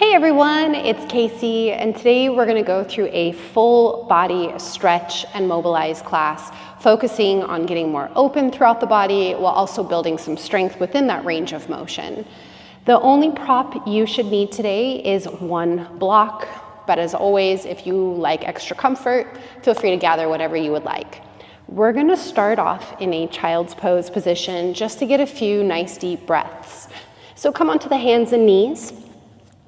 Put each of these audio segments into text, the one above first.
Hey everyone, it's Casey, and today we're going to go through a full body stretch and mobilize class, focusing on getting more open throughout the body while also building some strength within that range of motion. The only prop you should need today is one block, but as always, if you like extra comfort, feel free to gather whatever you would like. We're going to start off in a child's pose position just to get a few nice deep breaths. So come onto the hands and knees.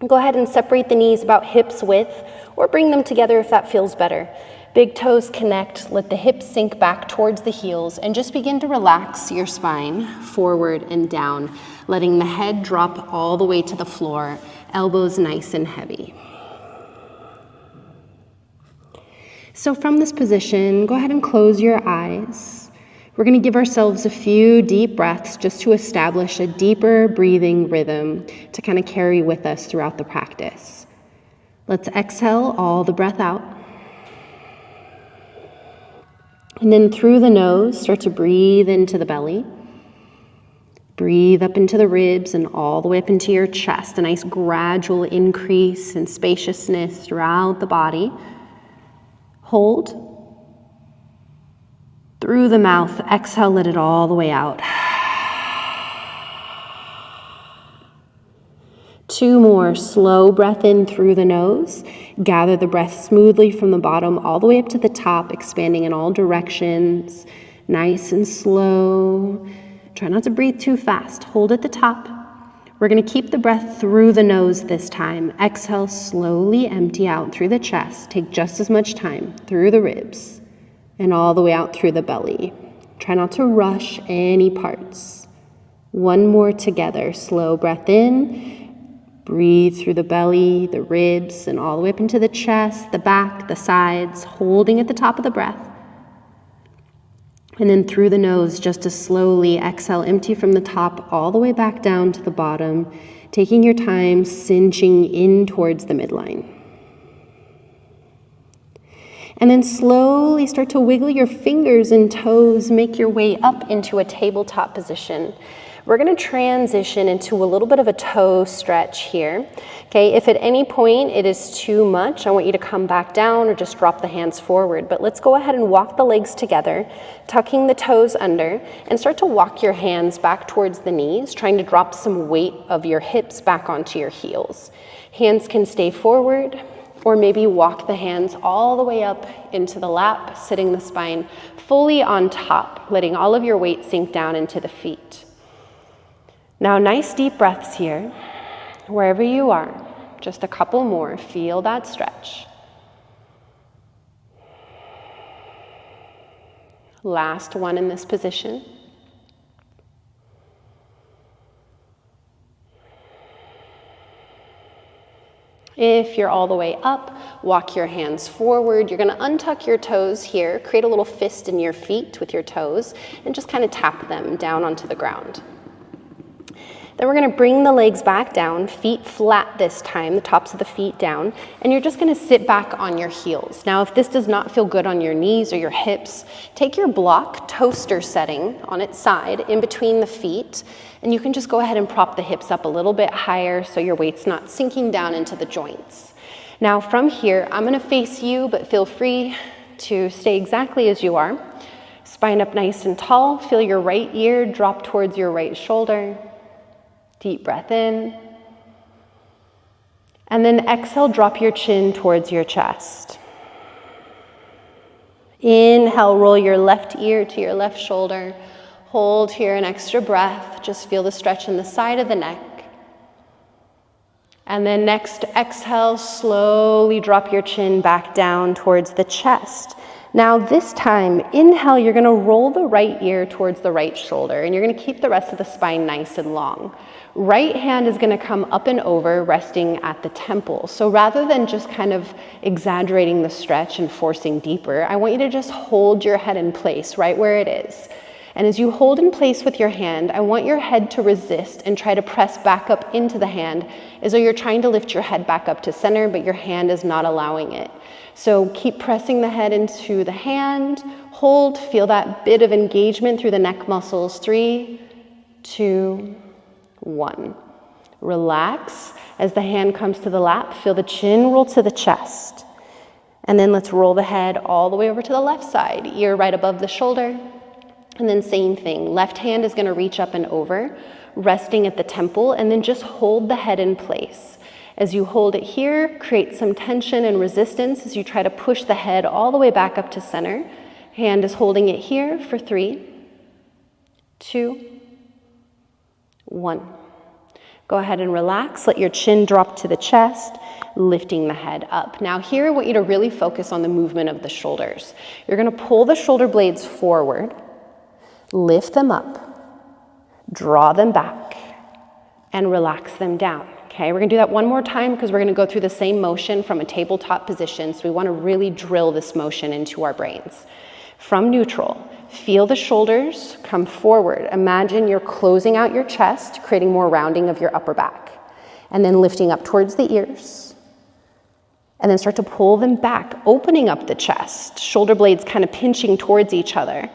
Go ahead and separate the knees about hips width, or bring them together if that feels better. Big toes connect, let the hips sink back towards the heels, and just begin to relax your spine forward and down, letting the head drop all the way to the floor, elbows nice and heavy. So from this position, go ahead and close your eyes. We're going to give ourselves a few deep breaths just to establish a deeper breathing rhythm to kind of carry with us throughout the practice. Let's exhale all the breath out. And then through the nose, start to breathe into the belly. Breathe up into the ribs and all the way up into your chest. A nice gradual increase in spaciousness throughout the body. Hold. Through the mouth, exhale, let it all the way out. 2 more, slow breath in through the nose. Gather the breath smoothly from the bottom all the way up to the top, expanding in all directions. Nice and slow. Try not to breathe too fast. Hold at the top. We're going to keep the breath through the nose this time. Exhale, slowly empty out through the chest. Take just as much time through the ribs and all the way out through the belly. Try not to rush any parts. 1 more together. Slow breath in. Breathe through the belly, the ribs, and all the way up into the chest, the back, the sides, holding at the top of the breath. And then through the nose, just to slowly exhale, empty from the top all the way back down to the bottom, taking your time, cinching in towards the midline. And then slowly start to wiggle your fingers and toes, make your way up into a tabletop position. We're going to transition into a little bit of a toe stretch here. Okay, if at any point it is too much, I want you to come back down or just drop the hands forward. But let's go ahead and walk the legs together, tucking the toes under, and start to walk your hands back towards the knees, trying to drop some weight of your hips back onto your heels. Hands can stay forward, or maybe walk the hands all the way up into the lap, sitting the spine fully on top, letting all of your weight sink down into the feet. Now, nice deep breaths here, wherever you are. Just a couple more. Feel that stretch. Last one in this position. If you're all the way up, walk your hands forward. You're going to untuck your toes here, create a little fist in your feet with your toes, and just kind of tap them down onto the ground. Then we're going to bring the legs back down, feet flat this time, the tops of the feet down, and you're just going to sit back on your heels. Now, if this does not feel good on your knees or your hips, take your block toaster setting on its side in between the feet, and you can just go ahead and prop the hips up a little bit higher so your weight's not sinking down into the joints. Now, from here, I'm going to face you, but feel free to stay exactly as you are. Spine up nice and tall. Feel your right ear drop towards your right shoulder. Deep breath in. And then exhale, drop your chin towards your chest. Inhale, roll your left ear to your left shoulder. Hold here an extra breath. Just feel the stretch in the side of the neck. And then next, exhale, slowly drop your chin back down towards the chest. Now this time, inhale, you're going to roll the right ear towards the right shoulder, and you're going to keep the rest of the spine nice and long. Right hand is going to come up and over, resting at the temple. So rather than just kind of exaggerating the stretch and forcing deeper, I want you to just hold your head in place right where it is. And as you hold in place with your hand, I want your head to resist and try to press back up into the hand as though you're trying to lift your head back up to center, but your hand is not allowing it. So keep pressing the head into the hand, hold, feel that bit of engagement through the neck muscles. 3, 2, 1. Relax as the hand comes to the lap. Feel the chin roll to the chest. And then let's roll the head all the way over to the left side, ear right above the shoulder. And then same thing, left hand is gonna reach up and over, resting at the temple, and then just hold the head in place. As you hold it here, create some tension and resistance as you try to push the head all the way back up to center. Hand is holding it here for 3, 2, 1. Go ahead and relax, let your chin drop to the chest, lifting the head up. Now here I want you to really focus on the movement of the shoulders. You're gonna pull the shoulder blades forward, lift them up, draw them back, and relax them down. Okay, we're gonna do that one more time because we're gonna go through the same motion from a tabletop position, so we wanna really drill this motion into our brains. From neutral, feel the shoulders come forward. Imagine you're closing out your chest, creating more rounding of your upper back, and then lifting up towards the ears. And then start to pull them back, opening up the chest, shoulder blades kind of pinching towards each other.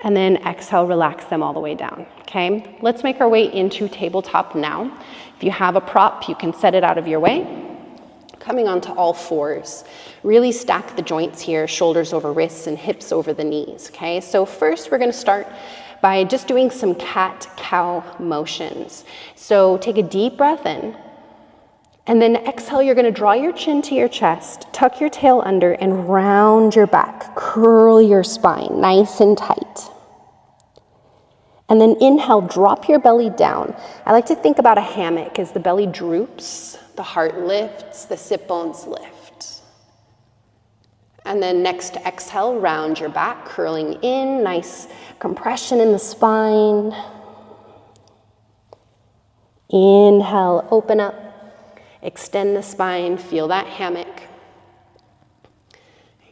And then exhale, relax them all the way down, okay? Let's make our way into tabletop now. If you have a prop, you can set it out of your way. Coming onto all fours. Really stack the joints here, shoulders over wrists and hips over the knees, okay? So first we're gonna start by just doing some cat-cow motions. So take a deep breath in, and then exhale, you're gonna draw your chin to your chest, tuck your tail under, and round your back. Curl your spine, nice and tight. And then inhale, drop your belly down. I like to think about a hammock as the belly droops, the heart lifts, the sit bones lift. And then next exhale, round your back, curling in, nice compression in the spine. Inhale, open up, extend the spine, feel that hammock.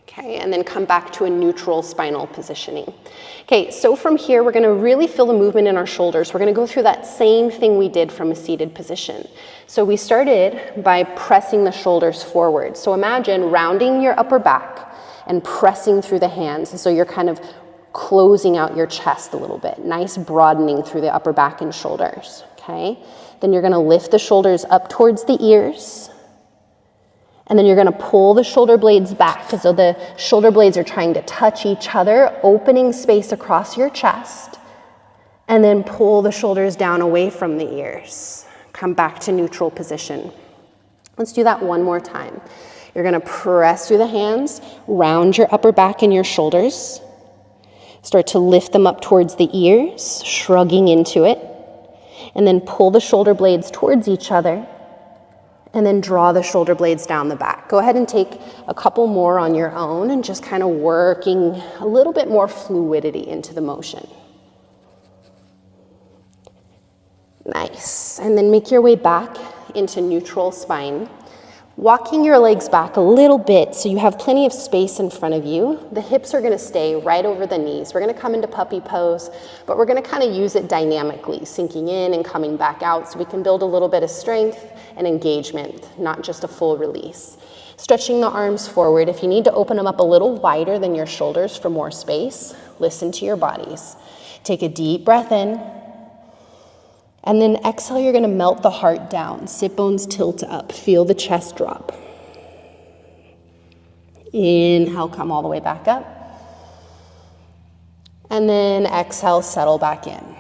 Okay, and then come back to a neutral spinal positioning. Okay, so from here, we're gonna really feel the movement in our shoulders. We're gonna go through that same thing we did from a seated position. So we started by pressing the shoulders forward. So imagine rounding your upper back and pressing through the hands. And so you're kind of closing out your chest a little bit. Nice broadening through the upper back and shoulders, okay? Then you're gonna lift the shoulders up towards the ears. And then you're gonna pull the shoulder blades back as though the shoulder blades are trying to touch each other, opening space across your chest. And then pull the shoulders down away from the ears. Come back to neutral position. Let's do that one more time. You're gonna press through the hands, round your upper back and your shoulders. Start to lift them up towards the ears, shrugging into it. And then pull the shoulder blades towards each other. And then draw the shoulder blades down the back. Go ahead and take a couple more on your own and just kind of working a little bit more fluidity into the motion. Nice. And then make your way back into neutral spine. Walking your legs back a little bit so you have plenty of space in front of you. The hips are gonna stay right over the knees. We're gonna come into puppy pose, but we're gonna kind of use it dynamically, sinking in and coming back out so we can build a little bit of strength and engagement, not just a full release. Stretching the arms forward. If you need to open them up a little wider than your shoulders for more space, listen to your bodies. Take a deep breath in. And then exhale, you're gonna melt the heart down. Sit bones tilt up. Feel the chest drop. Inhale, come all the way back up. And then exhale, settle back in.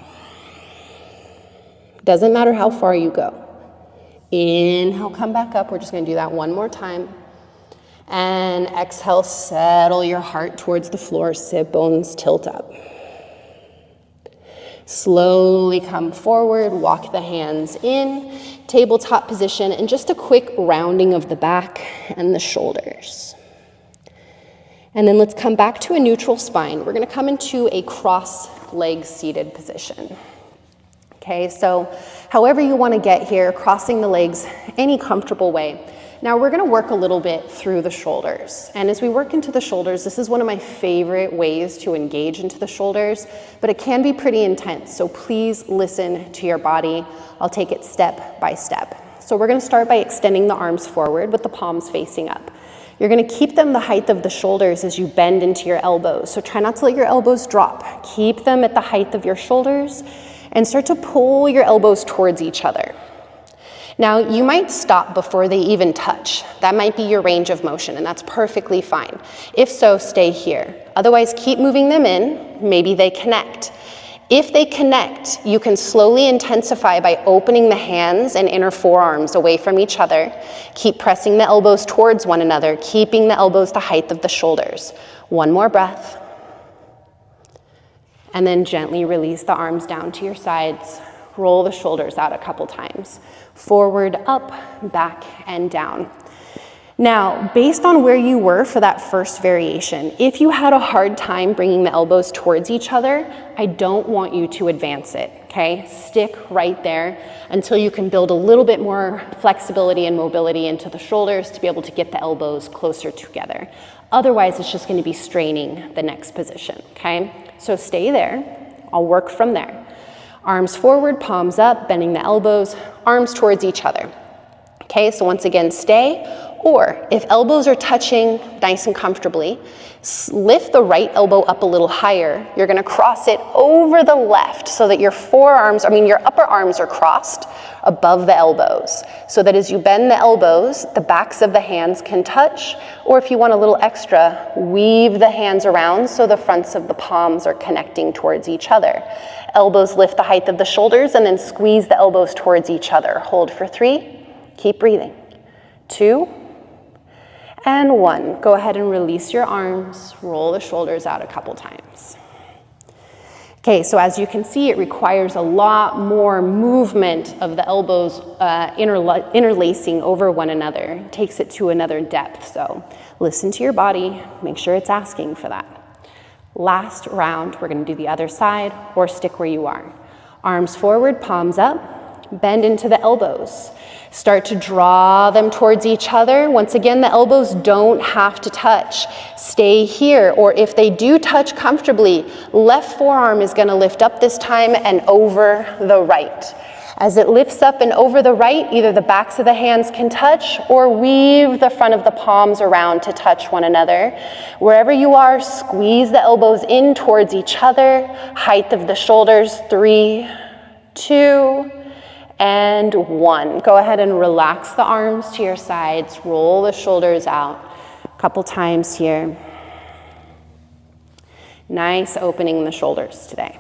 Doesn't matter how far you go. Inhale, come back up. We're just gonna do that one more time. And exhale, settle your heart towards the floor. Sit bones tilt up. Slowly come forward, walk the hands in, tabletop position, and just a quick rounding of the back and the shoulders. And then let's come back to a neutral spine. We're gonna come into a cross-leg seated position. Okay, so however you wanna get here, crossing the legs, any comfortable way. Now we're gonna work a little bit through the shoulders. And as we work into the shoulders, this is one of my favorite ways to engage into the shoulders, but it can be pretty intense. So please listen to your body. I'll take it step by step. So we're gonna start by extending the arms forward with the palms facing up. You're gonna keep them the height of the shoulders as you bend into your elbows. So try not to let your elbows drop. Keep them at the height of your shoulders and start to pull your elbows towards each other. Now, you might stop before they even touch. That might be your range of motion, and that's perfectly fine. If so, stay here. Otherwise, keep moving them in. Maybe they connect. If they connect, you can slowly intensify by opening the hands and inner forearms away from each other. Keep pressing the elbows towards one another, keeping the elbows the height of the shoulders. One more breath. And then gently release the arms down to your sides. Roll the shoulders out a couple times. Forward, up, back, and down. Now, based on where you were for that first variation, if you had a hard time bringing the elbows towards each other, I don't want you to advance it, okay? Stick right there until you can build a little bit more flexibility and mobility into the shoulders to be able to get the elbows closer together. Otherwise, it's just going to be straining the next position, okay? So stay there. I'll work from there. Arms forward, palms up, bending the elbows, arms towards each other. Okay, so once again, stay. Or if elbows are touching nice and comfortably, lift the right elbow up a little higher. You're going to cross it over the left so that your your upper arms are crossed above the elbows. So that as you bend the elbows, the backs of the hands can touch. Or if you want a little extra, weave the hands around so the fronts of the palms are connecting towards each other. Elbows lift the height of the shoulders and then squeeze the elbows towards each other. Hold for 3. Keep breathing. 2. And 1. Go ahead and release your arms. Roll the shoulders out a couple times. Okay, so as you can see, it requires a lot more movement of the elbows interlacing over one another. It takes it to another depth. So listen to your body. Make sure it's asking for that. Last round, we're going to do the other side or stick where you are. Arms forward, palms up. Bend into the elbows. Start to draw them towards each other. Once again, the elbows don't have to touch. Stay here, or if they do touch comfortably, left forearm is going to lift up this time and over the right. As it lifts up and over the right, either the backs of the hands can touch or weave the front of the palms around to touch one another. Wherever you are, squeeze the elbows in towards each other. Height of the shoulders, 3, 2, and 1. Go ahead and relax the arms to your sides. Roll the shoulders out a couple times here. Nice opening the shoulders today.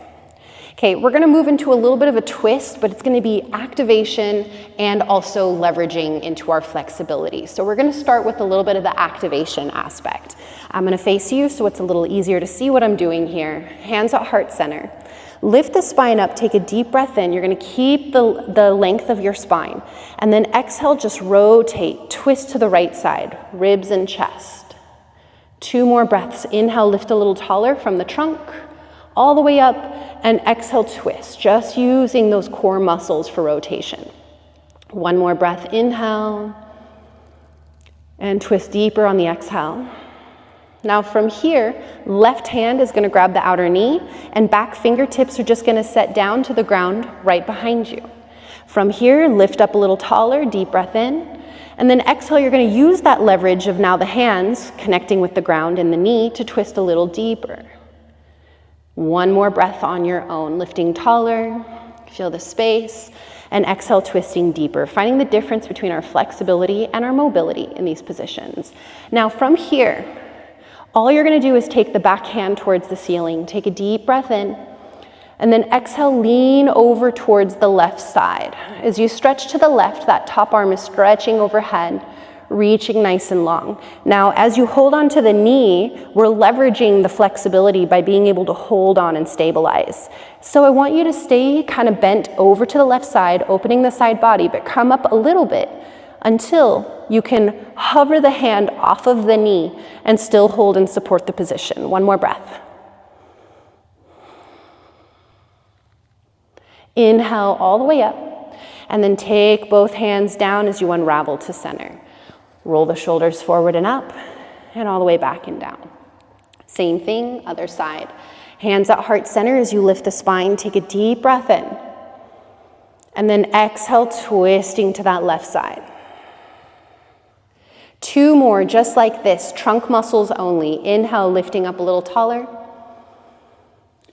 Okay, we're going to move into a little bit of a twist, but it's going to be activation and also leveraging into our flexibility. So we're going to start with a little bit of the activation aspect. I'm going to face you so it's a little easier to see what I'm doing here. Hands at heart center. Lift the spine up, take a deep breath in. You're going to keep the length of your spine. And then exhale, just rotate, twist to the right side, ribs and chest. 2 more breaths. Inhale, lift a little taller from the trunk, all the way up, and exhale, twist, just using those core muscles for rotation. 1 more breath, inhale, and twist deeper on the exhale. Now from here, left hand is going to grab the outer knee, and back fingertips are just going to set down to the ground right behind you. From here, lift up a little taller, deep breath in, and then exhale, you're going to use that leverage of now the hands connecting with the ground and the knee to twist a little deeper. 1 more breath on your own, lifting taller, feel the space, and exhale, twisting deeper, finding the difference between our flexibility and our mobility in these positions. Now from here, all you're going to do is take the back hand towards the ceiling, take a deep breath in, and then exhale, lean over towards the left side. As you stretch to the left, that top arm is stretching overhead, reaching nice and long. Now, as you hold on to the knee, we're leveraging the flexibility by being able to hold on and stabilize. So I want you to stay kind of bent over to the left side, opening the side body, but come up a little bit until you can hover the hand off of the knee and still hold and support the position. 1 more breath. Inhale all the way up, and then take both hands down as you unravel to center. Roll the shoulders forward and up, and all the way back and down. Same thing, other side. Hands at heart center as you lift the spine, take a deep breath in. And then exhale, twisting to that left side. 2 more, just like this, trunk muscles only. Inhale, lifting up a little taller.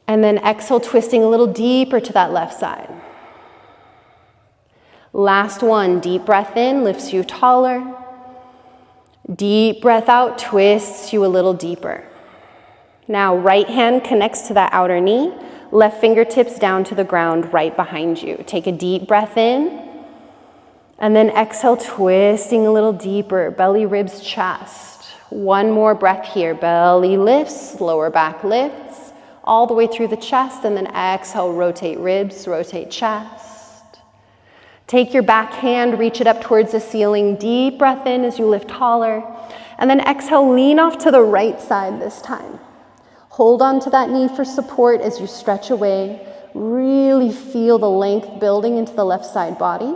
And then exhale, twisting a little deeper to that left side. Last one, deep breath in, lifts you taller. Deep breath out, twists you a little deeper. Now, right hand connects to that outer knee, left fingertips down to the ground right behind you. Take a deep breath in, and then exhale, twisting a little deeper, belly, ribs, chest. One more breath here, belly lifts, lower back lifts, all the way through the chest, and then exhale, rotate ribs, rotate chest. Take your back hand, reach it up towards the ceiling, deep breath in as you lift taller, and then exhale, lean off to the right side this time. Hold on to that knee for support as you stretch away. Really feel the length building into the left side body.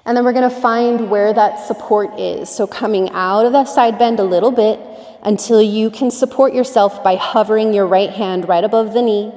And then we're gonna find where that support is. So coming out of that side bend a little bit until you can support yourself by hovering your right hand right above the knee.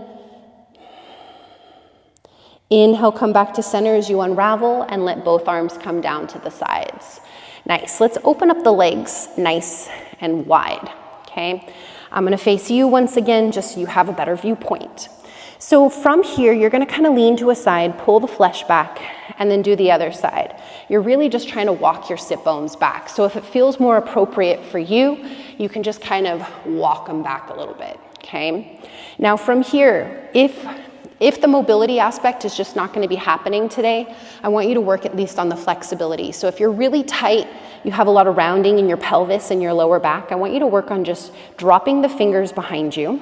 Inhale, come back to center as you unravel and let both arms come down to the sides. Nice, let's open up the legs nice and wide, okay? I'm gonna face you once again, just so you have a better viewpoint. So from here, you're gonna kind of lean to a side, pull the flesh back, and then do the other side. You're really just trying to walk your sit bones back. So if it feels more appropriate for you, you can just kind of walk them back a little bit, okay? Now from here, if the mobility aspect is just not going to be happening today, I want you to work at least on the flexibility. So if you're really tight, you have a lot of rounding in your pelvis and your lower back, I want you to work on just dropping the fingers behind you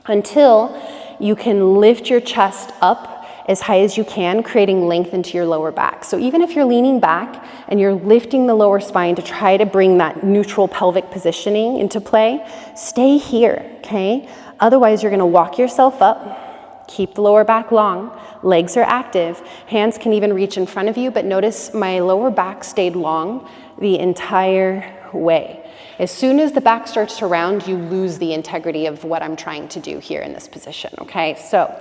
until you can lift your chest up as high as you can, creating length into your lower back. So even if you're leaning back and you're lifting the lower spine to try to bring that neutral pelvic positioning into play, stay here, okay? Otherwise, you're going to walk yourself up. Keep the lower back long, legs are active, hands can even reach in front of you, but notice my lower back stayed long the entire way. As soon as the back starts to round, you lose the integrity of what I'm trying to do here in this position, okay? So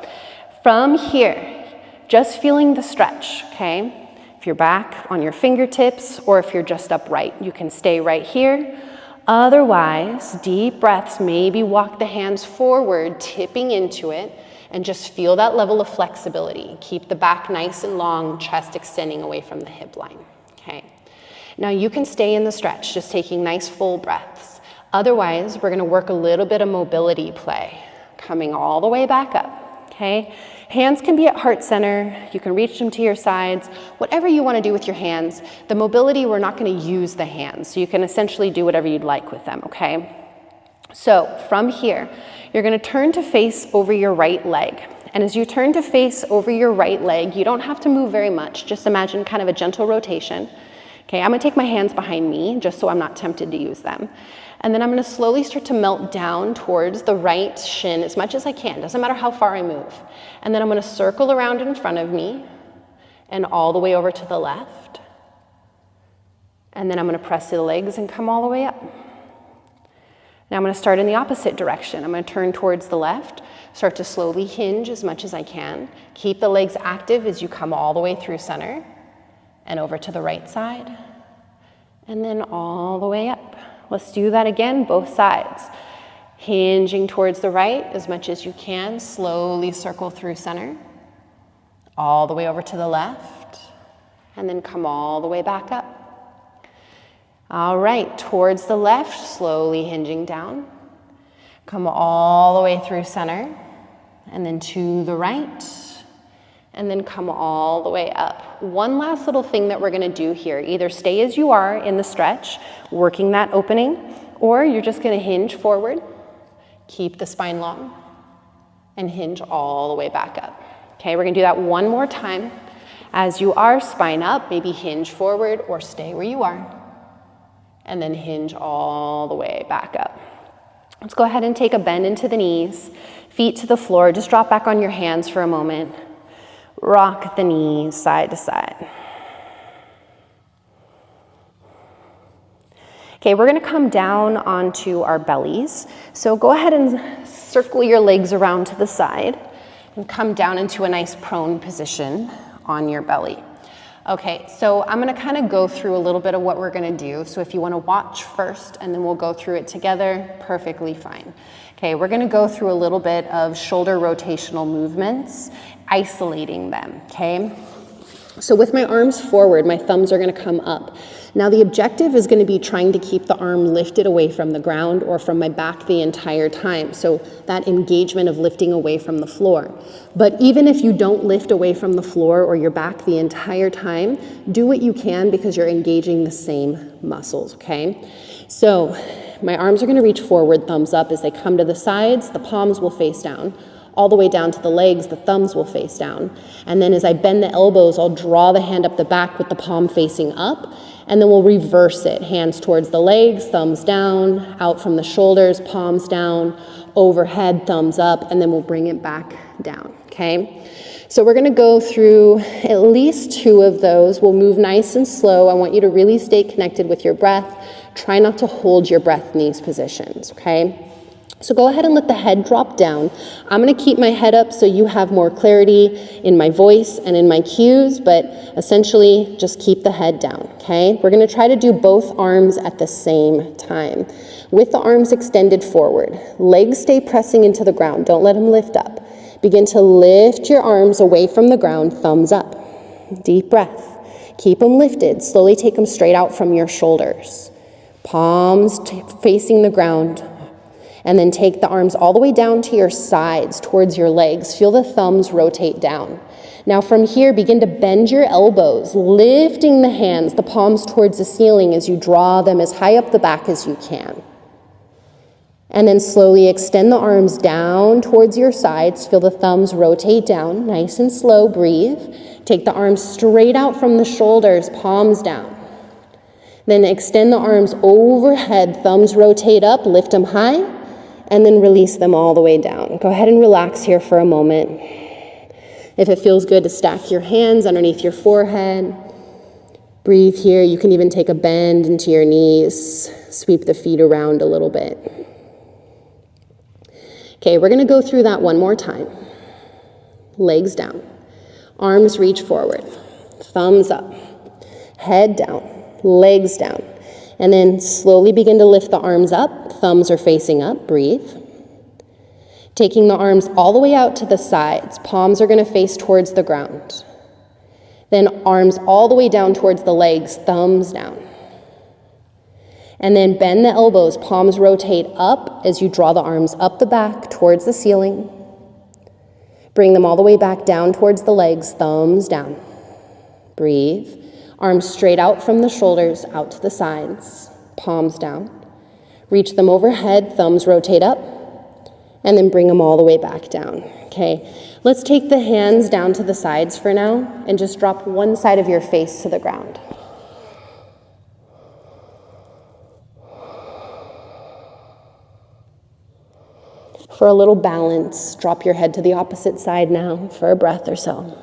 from here, just feeling the stretch, okay? If you're back on your fingertips or if you're just upright, you can stay right here. Otherwise, deep breaths, maybe walk the hands forward, tipping into it, and just feel that level of flexibility. Keep the back nice and long, chest extending away from the hip line, okay? Now you can stay in the stretch, just taking nice full breaths. Otherwise, we're gonna work a little bit of mobility play, coming all the way back up, okay? Hands can be at heart center, you can reach them to your sides, whatever you wanna do with your hands. The mobility, we're not gonna use the hands, so you can essentially do whatever you'd like with them, okay? So from here, you're gonna turn to face over your right leg. And as you turn to face over your right leg, you don't have to move very much. Just imagine kind of a gentle rotation. Okay, I'm gonna take my hands behind me just so I'm not tempted to use them. And then I'm gonna slowly start to melt down towards the right shin as much as I can. Doesn't matter how far I move. And then I'm gonna circle around in front of me and all the way over to the left. And then I'm gonna press the legs and come all the way up. Now I'm going to start in the opposite direction. I'm going to turn towards the left, start to slowly hinge as much as I can. Keep the legs active as you come all the way through center and over to the right side, and then all the way up. Let's do that again, both sides. Hinging towards the right as much as you can, slowly circle through center, all the way over to the left, and then come all the way back up. All right, towards the left, slowly hinging down. Come all the way through center, and then to the right, and then come all the way up. One last little thing that we're gonna do here, either stay as you are in the stretch, working that opening, or you're just gonna hinge forward, keep the spine long, and hinge all the way back up. Okay, we're gonna do that one more time. As you are, spine up, maybe hinge forward or stay where you are. And then hinge all the way back up. Let's go ahead and take a bend into the knees, feet to the floor. Just drop back on your hands for a moment. Rock the knees side to side. Okay, we're gonna come down onto our bellies. So go ahead and circle your legs around to the side and come down into a nice prone position on your belly. Okay, so I'm gonna kind of go through a little bit of what we're gonna do. So if you wanna watch first and then we'll go through it together, perfectly fine. Okay, we're gonna go through a little bit of shoulder rotational movements, isolating them, okay? So with my arms forward, my thumbs are going to come up. Now the objective is going to be trying to keep the arm lifted away from the ground or from my back the entire time. So that engagement of lifting away from the floor. But even if you don't lift away from the floor or your back the entire time, do what you can because you're engaging the same muscles, okay? So my arms are going to reach forward, thumbs up. As they come to the sides, the palms will face down. All the way down to the legs, the thumbs will face down. And then as I bend the elbows, I'll draw the hand up the back with the palm facing up, and then we'll reverse it. Hands towards the legs, thumbs down, out from the shoulders, palms down, overhead, thumbs up, and then we'll bring it back down, okay? So we're gonna go through at least 2 of those. We'll move nice and slow. I want you to really stay connected with your breath. Try not to hold your breath in these positions, okay? So go ahead and let the head drop down. I'm going to keep my head up so you have more clarity in my voice and in my cues, but essentially just keep the head down, okay? We're going to try to do both arms at the same time. With the arms extended forward, legs stay pressing into the ground. Don't let them lift up. Begin to lift your arms away from the ground, thumbs up. Deep breath. Keep them lifted. Slowly take them straight out from your shoulders. Palms facing the ground. And then take the arms all the way down to your sides, towards your legs. Feel the thumbs rotate down. Now from here, begin to bend your elbows, lifting the hands, the palms towards the ceiling as you draw them as high up the back as you can. And then slowly extend the arms down towards your sides. Feel the thumbs rotate down, nice and slow, breathe. Take the arms straight out from the shoulders, palms down. Then extend the arms overhead, thumbs rotate up, lift them high. And then release them all the way down. Go ahead and relax here for a moment. If it feels good to stack your hands underneath your forehead, breathe here. You can even take a bend into your knees, sweep the feet around a little bit. Okay, we're gonna go through that one more time. Legs down, arms reach forward, thumbs up, head down, legs down. And then slowly begin to lift the arms up. Thumbs are facing up. Breathe. Taking the arms all the way out to the sides. Palms are going to face towards the ground. Then arms all the way down towards the legs. Thumbs down. And then bend the elbows. Palms rotate up as you draw the arms up the back towards the ceiling. Bring them all the way back down towards the legs. Thumbs down. Breathe. Arms straight out from the shoulders, out to the sides, palms down. Reach them overhead, thumbs rotate up, and then bring them all the way back down, okay? Let's take the hands down to the sides for now and just drop one side of your face to the ground. For a little balance, drop your head to the opposite side now for a breath or so.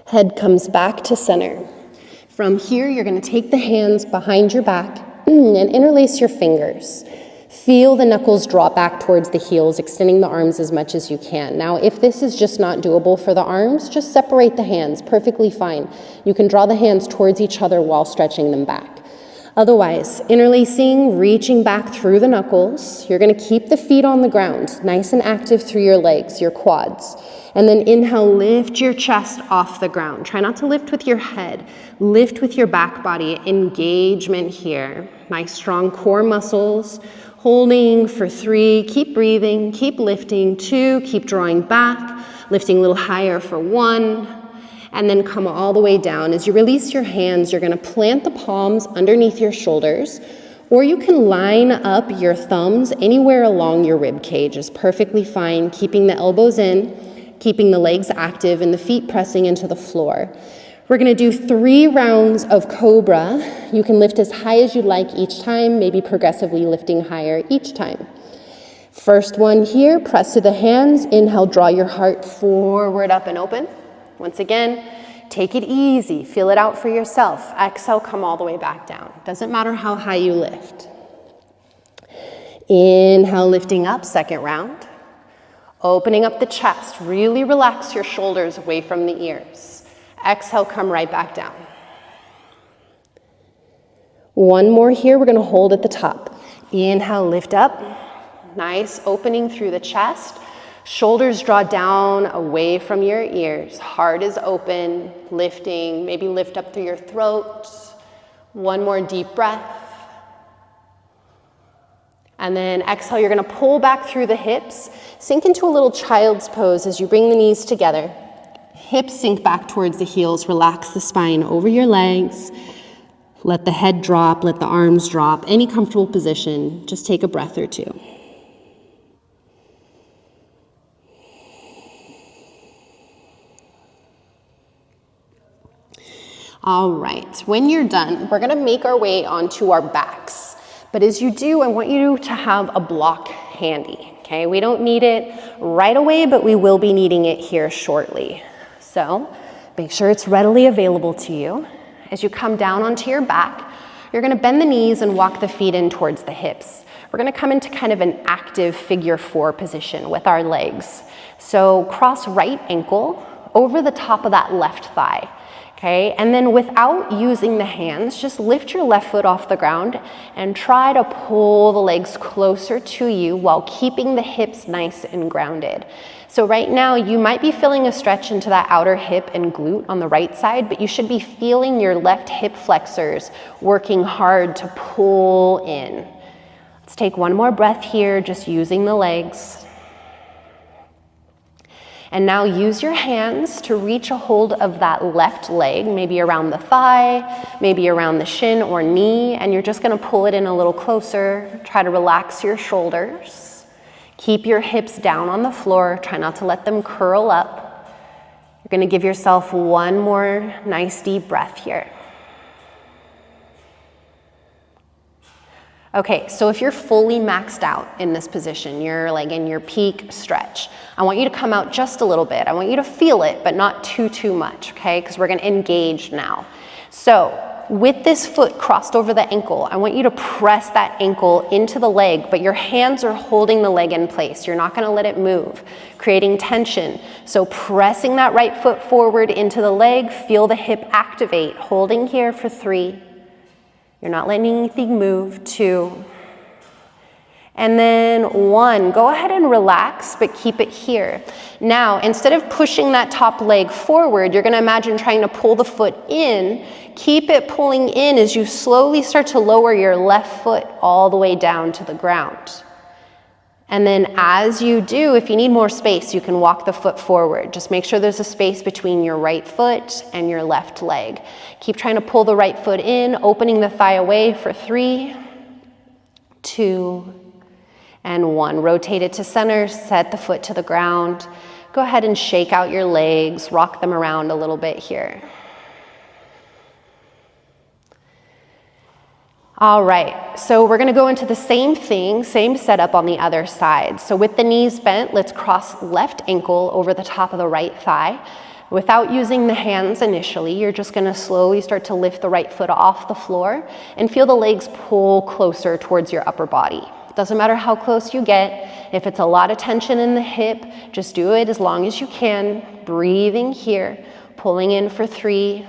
Head comes back to center. From here, you're going to take the hands behind your back and interlace your fingers. Feel the knuckles draw back towards the heels, extending the arms as much as you can. Now, if this is just not doable for the arms, just separate the hands, perfectly fine. You can draw the hands towards each other while stretching them back. Otherwise, interlacing, reaching back through the knuckles. You're going to keep the feet on the ground, nice and active through your legs, your quads. And then inhale, lift your chest off the ground. Try not to lift with your head. Lift with your back body. Engagement here. Nice strong core muscles. Holding for 3. Keep breathing. Keep lifting. 2. Keep drawing back. Lifting a little higher for 1. And then come all the way down. As you release your hands, you're going to plant the palms underneath your shoulders. Or you can line up your thumbs anywhere along your rib cage is perfectly fine. Keeping the elbows in. Keeping the legs active and the feet pressing into the floor. We're going to do 3 rounds of Cobra. You can lift as high as you'd like each time, maybe progressively lifting higher each time. First one here, press to the hands. Inhale, draw your heart forward, up and open. Once again, take it easy. Feel it out for yourself. Exhale, come all the way back down. Doesn't matter how high you lift. Inhale, lifting up, second round. Opening up the chest, really relax your shoulders away from the ears. Exhale, come right back down. One more here, we're gonna hold at the top. Inhale, lift up. Nice opening through the chest. Shoulders draw down away from your ears. Heart is open, lifting, maybe lift up through your throat. One more deep breath. And then exhale, you're gonna pull back through the hips. Sink into a little child's pose as you bring the knees together. Hips sink back towards the heels. Relax the spine over your legs. Let the head drop, let the arms drop. Any comfortable position, just take a breath or two. All right, when you're done, we're gonna make our way onto our backs. But as you do, I want you to have a block handy, okay? We don't need it right away, but we will be needing it here shortly. So make sure it's readily available to you. As you come down onto your back, you're gonna bend the knees and walk the feet in towards the hips. We're gonna come into kind of an active figure 4 position with our legs. So cross right ankle over the top of that left thigh. Okay, and then without using the hands, just lift your left foot off the ground and try to pull the legs closer to you while keeping the hips nice and grounded. So right now you might be feeling a stretch into that outer hip and glute on the right side, but you should be feeling your left hip flexors working hard to pull in. Let's take one more breath here, just using the legs. And now use your hands to reach a hold of that left leg, maybe around the thigh, maybe around the shin or knee, and you're just gonna pull it in a little closer. Try to relax your shoulders. Keep your hips down on the floor. Try not to let them curl up. You're gonna give yourself one more nice deep breath here. Okay, so if you're fully maxed out in this position, you're like in your peak stretch, I want you to come out just a little bit. I want you to feel it, but not too much, okay? Because we're gonna engage now. So with this foot crossed over the ankle, I want you to press that ankle into the leg, but your hands are holding the leg in place. You're not gonna let it move, creating tension. So pressing that right foot forward into the leg, feel the hip activate, holding here for 3. You're not letting anything move, 2. And then 1, go ahead and relax, but keep it here. Now, instead of pushing that top leg forward, you're gonna imagine trying to pull the foot in. Keep it pulling in as you slowly start to lower your left foot all the way down to the ground. And then as you do, if you need more space, you can walk the foot forward. Just make sure there's a space between your right foot and your left leg. Keep trying to pull the right foot in, opening the thigh away for 3, 2, and 1. Rotate it to center, set the foot to the ground. Go ahead and shake out your legs, rock them around a little bit here. All right, so we're gonna go into the same thing, same setup on the other side. So with the knees bent, let's cross left ankle over the top of the right thigh. Without using the hands initially, you're just gonna slowly start to lift the right foot off the floor and feel the legs pull closer towards your upper body. Doesn't matter how close you get. If it's a lot of tension in the hip, just do it as long as you can. Breathing here, pulling in for 3,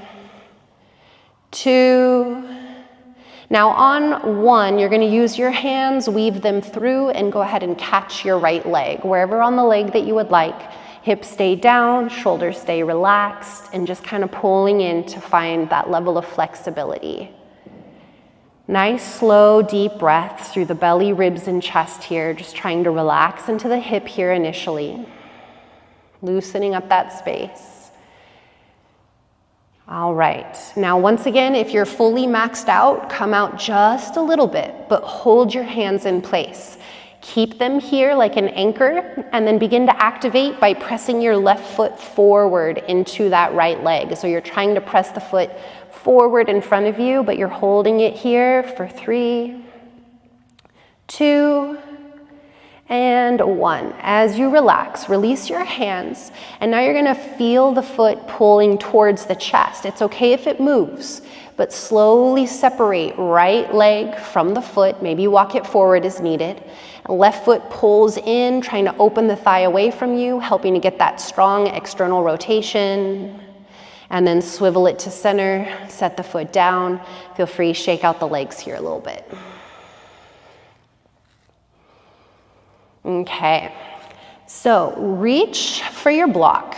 2, now on 1, you're gonna use your hands, weave them through, and go ahead and catch your right leg, wherever on the leg that you would like. Hips stay down, shoulders stay relaxed, and just kind of pulling in to find that level of flexibility. Nice, slow, deep breaths through the belly, ribs, and chest here, just trying to relax into the hip here initially. Loosening up that space. All right, now once again, if you're fully maxed out, come out just a little bit, but hold your hands in place. Keep them here like an anchor, and then begin to activate by pressing your left foot forward into that right leg. So you're trying to press the foot forward in front of you, but you're holding it here for 3, 2, and 1. As you relax, release your hands, and now you're gonna feel the foot pulling towards the chest. It's okay if it moves, but slowly separate right leg from the foot. Maybe walk it forward as needed. Left foot pulls in, trying to open the thigh away from you, helping to get that strong external rotation. And then swivel it to center, set the foot down. Feel free to shake out the legs here a little bit. Okay, so reach for your block.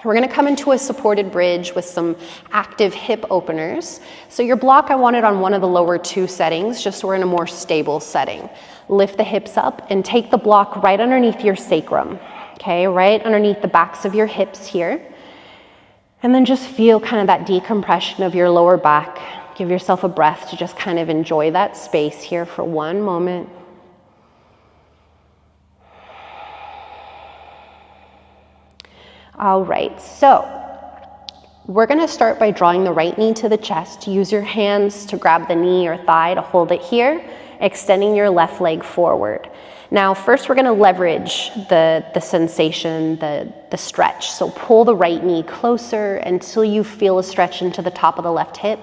We're gonna come into a supported bridge with some active hip openers. So your block, I want it on one of the lower two settings, just so we're in a more stable setting. Lift the hips up and take the block right underneath your sacrum, okay, right underneath the backs of your hips here. And then just feel kind of that decompression of your lower back. Give yourself a breath to just kind of enjoy that space here for one moment. All right, so we're gonna start by drawing the right knee to the chest. Use your hands to grab the knee or thigh to hold it here, extending your left leg forward. Now, first we're gonna leverage the sensation, the stretch. So pull the right knee closer until you feel a stretch into the top of the left hip.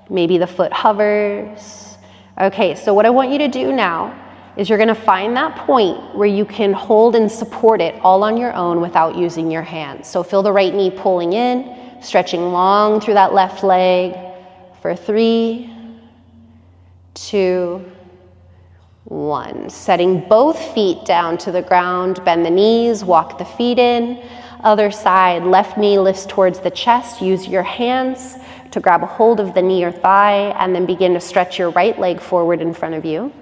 Maybe the foot hovers. Okay, so what I want you to do now is you're gonna find that point where you can hold and support it all on your own without using your hands. So feel the right knee pulling in, stretching long through that left leg for 3, 2, 1. Setting both feet down to the ground, bend the knees, walk the feet in. Other side, left knee lifts towards the chest. Use your hands to grab a hold of the knee or thigh and then begin to stretch your right leg forward in front of you.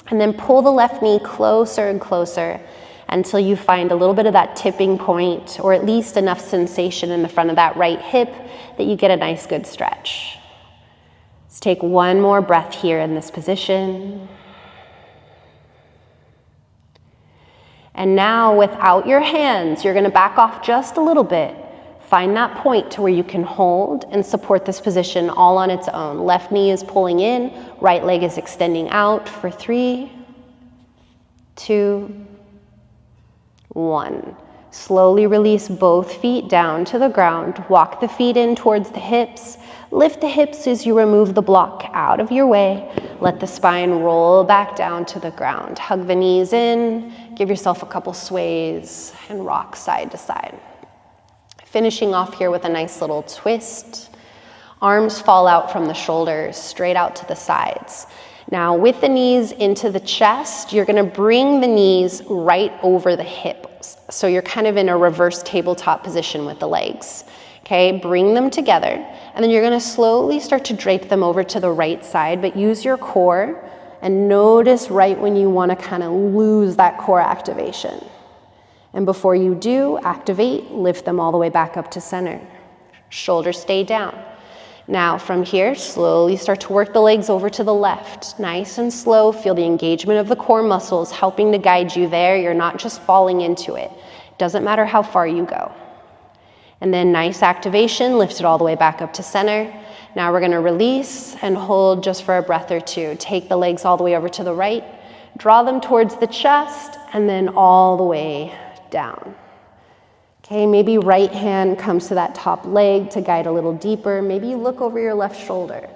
And then pull the left knee closer and closer until you find a little bit of that tipping point, or at least enough sensation in the front of that right hip that you get a nice good stretch. Let's take one more breath here in this position. And now without your hands, you're gonna back off just a little bit. Find that point to where you can hold and support this position all on its own. Left knee is pulling in, right leg is extending out for 3, 2, 1. Slowly release both feet down to the ground. Walk the feet in towards the hips. Lift the hips as you remove the block out of your way. Let the spine roll back down to the ground. Hug the knees in. Give yourself a couple sways and rock side to side. Finishing off here with a nice little twist. Arms fall out from the shoulders, straight out to the sides. Now with the knees into the chest, you're gonna bring the knees right over the hips. So you're kind of in a reverse tabletop position with the legs. Okay, bring them together, and then you're gonna slowly start to drape them over to the right side, but use your core and notice right when you wanna kind of lose that core activation. And before you do, activate, lift them all the way back up to center. Shoulders stay down. Now from here, slowly start to work the legs over to the left. Nice and slow, feel the engagement of the core muscles helping to guide you there. You're not just falling into it. Doesn't matter how far you go. And then nice activation, lift it all the way back up to center. Now we're gonna release and hold just for a breath or two. Take the legs all the way over to the right, draw them towards the chest, and then all the way down. Okay, maybe right hand comes to that top leg to guide a little deeper. Maybe you look over your left shoulder.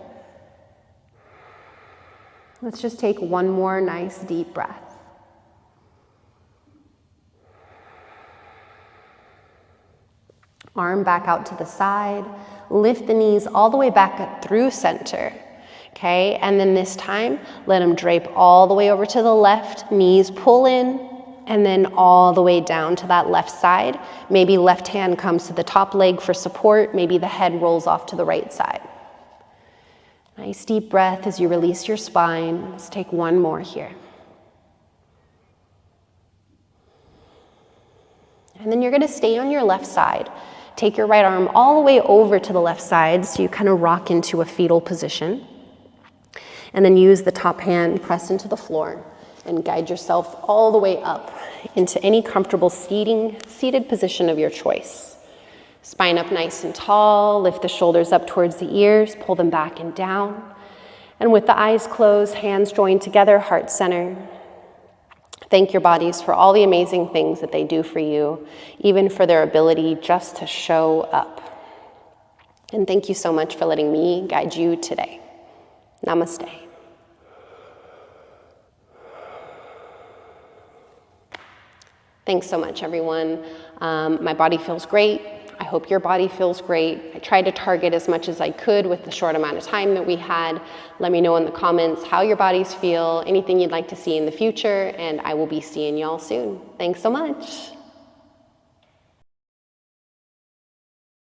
Let's just take one more nice deep breath. Arm back out to the side. Lift the knees all the way back up through center. Okay, and then this time, let them drape all the way over to the left. Knees pull in, and then all the way down to that left side. Maybe left hand comes to the top leg for support. Maybe the head rolls off to the right side. Nice deep breath as you release your spine. Let's take one more here. And then you're gonna stay on your left side. Take your right arm all the way over to the left side so you kind of rock into a fetal position. And then use the top hand, press into the floor, and guide yourself all the way up into any comfortable seated position of your choice. Spine up nice and tall, lift the shoulders up towards the ears, pull them back and down. And with the eyes closed, hands joined together, heart center. Thank your bodies for all the amazing things that they do for you, even for their ability just to show up. And thank you so much for letting me guide you today. Namaste. Thanks so much, everyone. My body feels great. I hope your body feels great. I tried to target as much as I could with the short amount of time that we had. Let me know in the comments how your bodies feel, anything you'd like to see in the future, and I will be seeing y'all soon. Thanks so much.